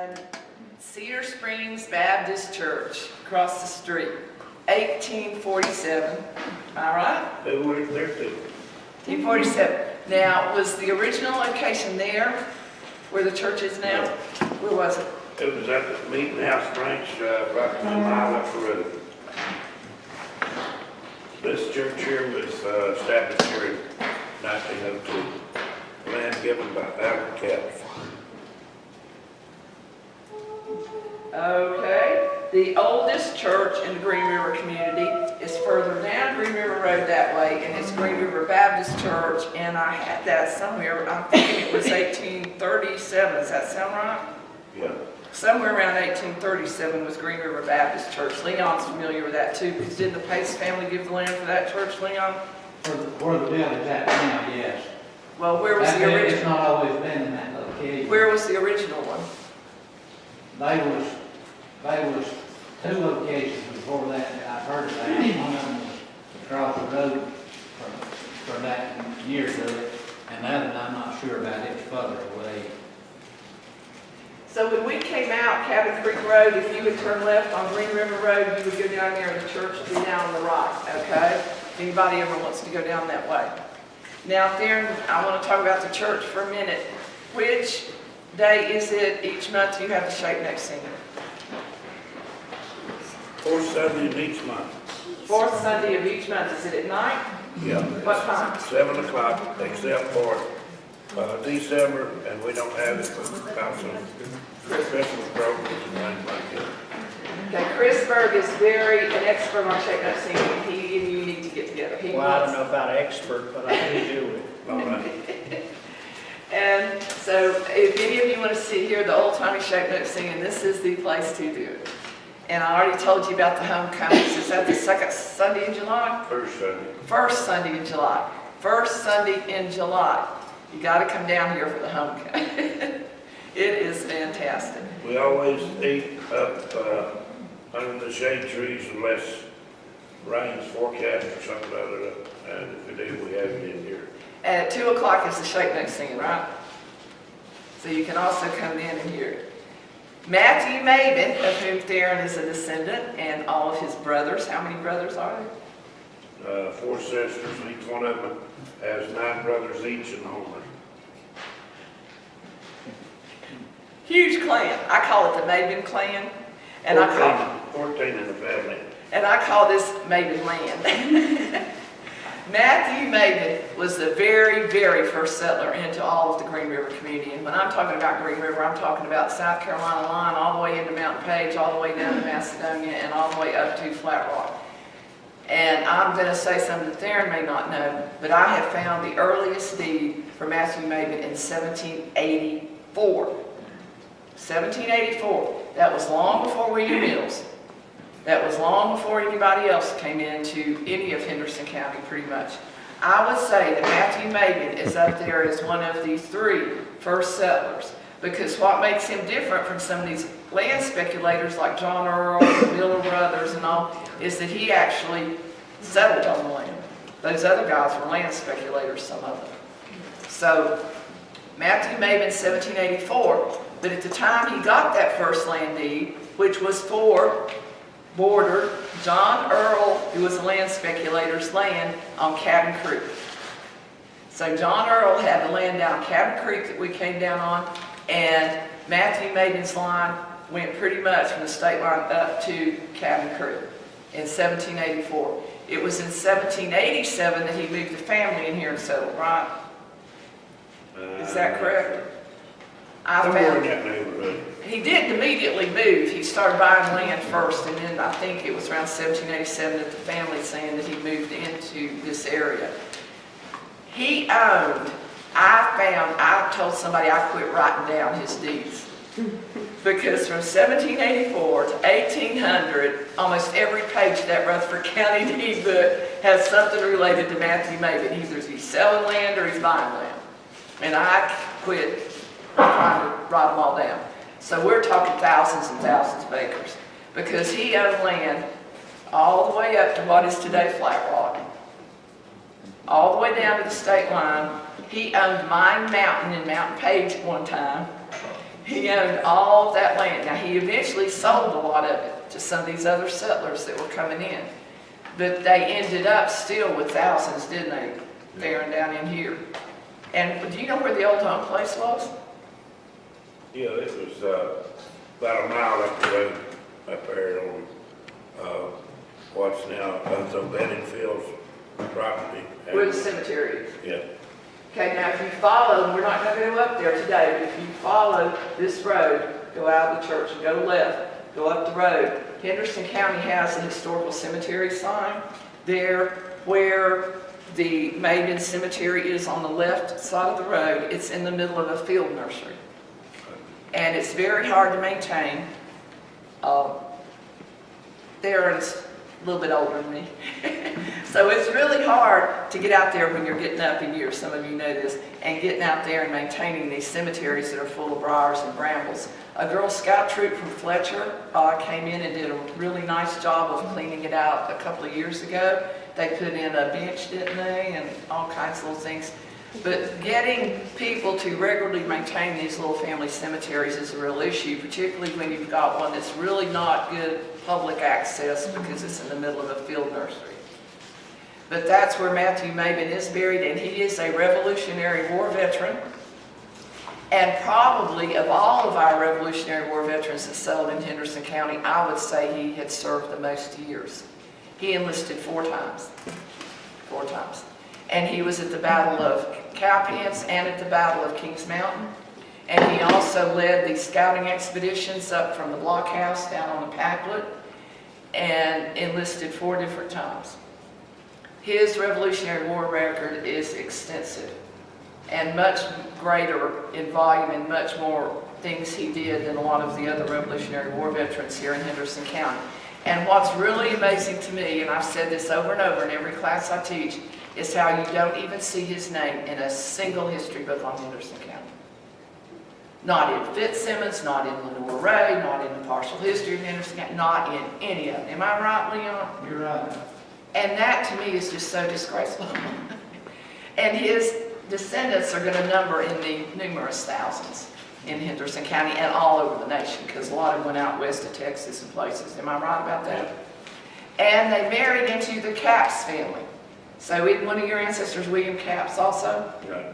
and Cedar Springs Baptist Church across the street, 1847. Am I right? They were there too. 1847. Now, was the original location there, where the church is now? Where was it? It was at the meeting house branch, right 2 miles up the road. This church here was established here in 1902. Land given by Albert Caps. Okay. The oldest church in the Green River community is further down Green River Road that way, and it's Green River Baptist Church, and I had that somewhere, I'm thinking it was 1837, does that sound right? Yeah. Somewhere around 1837 was Green River Baptist Church. Leon's familiar with that too, because didn't the Pace family give the land for that church, Leon? Where the building's at now, yes. Well, where was the It's original? not always been in that location. Where was the original one? They was 2 locations before that, I've heard of that. One of them was across the road for that year to it, and the other one I'm not sure about, it's further away. So when we came out Cabin Creek Road, if you would turn left on Green River Road, you would go down there and the church would be down on the right, okay? If anybody ever wants to go down that way. Now, Theron, I want to talk about the church for a minute. Which day is it each month you have the Shape Neck singing? Fourth Sunday of each month. Fourth Sunday of each month. Is it at night? Yeah. What time? 7 o'clock, except for December, and we don't have it for about some Christmas programs and things like that. Okay, Chris Berg is an expert on Shape Neck singing. He and you need to get together. Well, I don't know about expert, but I do do it. All right. And so if any of you want to hear the old-timey Shape Note singing, this is the place to do it. And I already told you about the homecomings. Is that the second Sunday in July? First Sunday. First Sunday in July. First Sunday in July. You got to come down here for the homecoming. It is fantastic. We always eat up under the shade trees unless rain's forecast or something like that. And if we do, we have it in here. And at 2 o'clock is the Shape Note singing, right? So you can also come in and hear it. Matthew Maben, of whom Theron is a descendant, and all of his brothers. How many brothers are there? 4 sisters, each one of them has 9 brothers each in Homer. Huge clan. I call it the Maben clan. And 14 in the family. I call this Maben land. Matthew Maben was the very, very first settler into all of the Green River community. And when I'm talking about Green River, I'm talking about South Carolina line, all the way into Mountain Page, all the way down to Macedonia, and all the way up to Flat Rock. And I'm going to say something that Theron may not know, but I have found the earliest deed for Matthew Maben in 1784. 1784. That was long before William Mills. That was long before anybody else came into any of Henderson County, pretty much. I would say that Matthew Maben is up there as one of the 3 first settlers, because what makes him different from some of these land speculators like John Earl, the Miller brothers and all, is that he actually settled on the land. Those other guys were land speculators, some of them. So, Matthew Maben, 1784, but at the time he got that first land deed, which was for bordered John Earl, who was a land speculator's land on Cabin Creek. So John Earl had the land down Cabin Creek that we came down on, and Matthew Maben's line went pretty much from the state line up to Cabin Creek in 1784. It was in 1787 that he moved the family in here and settled, right? Is that correct? Somewhere in that neighborhood. He didn't immediately move. He started buying land first, and then I think it was around 1787 that the family saying that he moved into this area. He owned, I told somebody I quit writing down his deeds. Because from 1784 to 1800, almost every page of that Rutherford County deed book has something related to Matthew Maben. Either he's selling land or he's buying land. And I quit trying to write them all down. So we're talking thousands and thousands of acres, because he owned land all the way up to what is today Flat Rock, all the way down to the state line. He owned Mine Mountain in Mountain Page at one time. He owned all of that land. Now, he eventually sold a lot of it to some of these other settlers that were coming in. But they ended up still with thousands, didn't they? There and down in here. And do you know where the old home place was? Yeah, it was, about a mile up the road, up there on, what's now, so Benningfield's property. Where the cemetery is. Yeah, Okay, now if you follow, we're not going to go up there today, but if you follow this road, go out of the church and go left, go up the road, Henderson County has a historical cemetery sign there where the Maiden Cemetery is on the left side of the road. It's in the middle of a field nursery. And it's very hard to maintain. Darren's a little bit older than me. So it's really hard to get out there when you're getting up in years, some of you know this, and getting out there and maintaining these cemeteries that are full of briars and brambles. A Girl Scout troop from Fletcher came in and did a really nice job of cleaning it out a couple of years ago. They put in a bench, didn't they, and all kinds of little things. But getting people to regularly maintain these little family cemeteries is a real issue, particularly when you've got one that's really not good public access because it's in the middle of a field nursery. But that's where Matthew Mabin is buried, and he is a Revolutionary War veteran. And probably of all of our Revolutionary War veterans that settled in Henderson County, I would say he had served the most years. He enlisted 4 times. 4 times. And he was at the Battle of Cowpens and at the Battle of Kings Mountain. And he also led the scouting expeditions up from the blockhouse down on the Packlet and enlisted 4 different times. His Revolutionary War record is extensive and much greater in volume and much more things he did than a lot of the other Revolutionary War veterans here in Henderson County. And what's really amazing to me, and I've said this over and over in every class I teach, is how you don't even see his name in a single history book on Henderson County. Not in Fitzsimmons, not in Lenore Ray, not in the partial history of Henderson County, not in any of them. Am I right, Leon? You're right. And that to me is just so disgraceful. And his descendants are going to number in the numerous thousands in Henderson County and all over the nation, because a lot of them went out west of Texas and places. Am I right about that? And they married into the Capps family. So one of your ancestors, William Capps, also? right.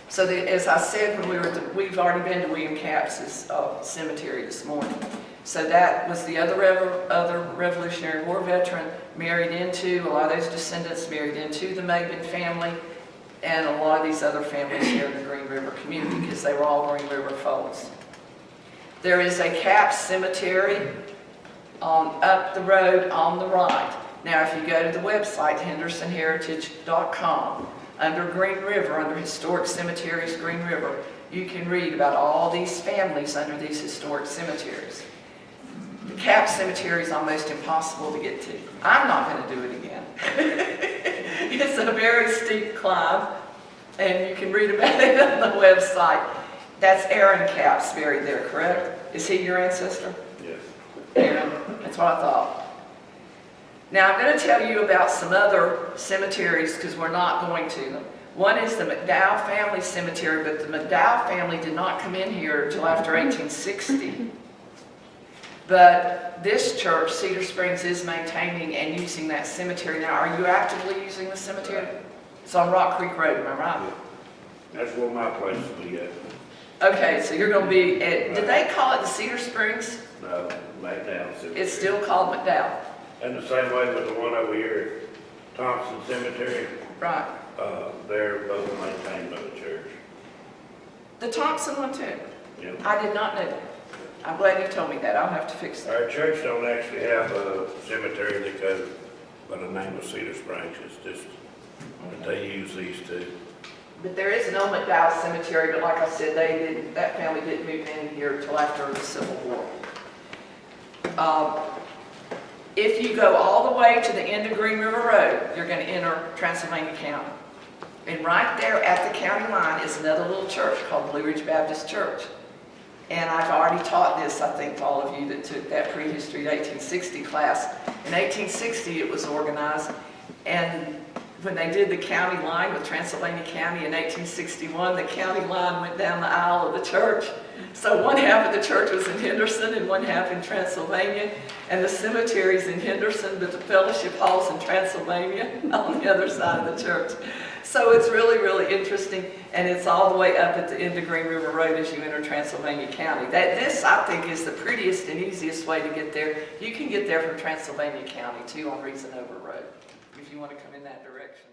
So as I said, when we've already been to William Capps's cemetery this morning. So that was the other Revolutionary War veteran married into, a lot of those descendants married into the Mabin family and a lot of these other families here in the Green River community, because they were all Green River folks. There is a Capps cemetery up the road on the right. Now, if you go to the website, hendersonheritage.com, under Green River, under Historic Cemeteries Green River, you can read about all these families under these historic cemeteries. The Capps cemetery is almost impossible to get to. I'm not going to do it again. It's a very steep climb, and you can read about it on the website. That's Aaron Capps buried there, correct? Is he your ancestor? Yes. Aaron, that's what I thought. Now I'm going to tell you about some other cemeteries because we're not going to them. One is the McDowell family cemetery, but the McDowell family did not come in here until after 1860. But this church, Cedar Springs, is maintaining and using that cemetery. Now, are you actively using the cemetery? It's on Rock Creek Road, am I right? That's where my place will be at. Okay, so you're going to be at, did they call it the Cedar Springs? No, McDowell Cemetery. It's still called McDowell. And the same way with the one over here, Thompson Cemetery, Right. they're both maintained by the church. The Thompson one too? Yep. I did not know that. I'm glad you told me that. I'll have to fix that. Our church don't actually have a cemetery that goes by the name of Cedar Springs, it's just, but they use these two. But there is an old McDowell cemetery, but like I said, that family didn't move in here until after the Civil War. If you go all the way to the end of Green River Road, you're going to enter Transylvania County. And right there at the county line is another little church called Blue Ridge Baptist Church. And I've already taught this, I think, to all of you that took that prehistory 1860 class. In 1860 it was organized, and when they did the county line with Transylvania County in 1861, the county line went down the aisle of the church. So one half of the church was in Henderson and one half in Transylvania, and the cemetery's in Henderson, but the fellowship hall's in Transylvania on the other side of the church. So it's really, really interesting, and it's all the way up at the end of Green River Road as you enter Transylvania County. This, I think, is the prettiest and easiest way to get there. You can get there from Transylvania County, too, on Reasonover Road, if you want to come in that direction.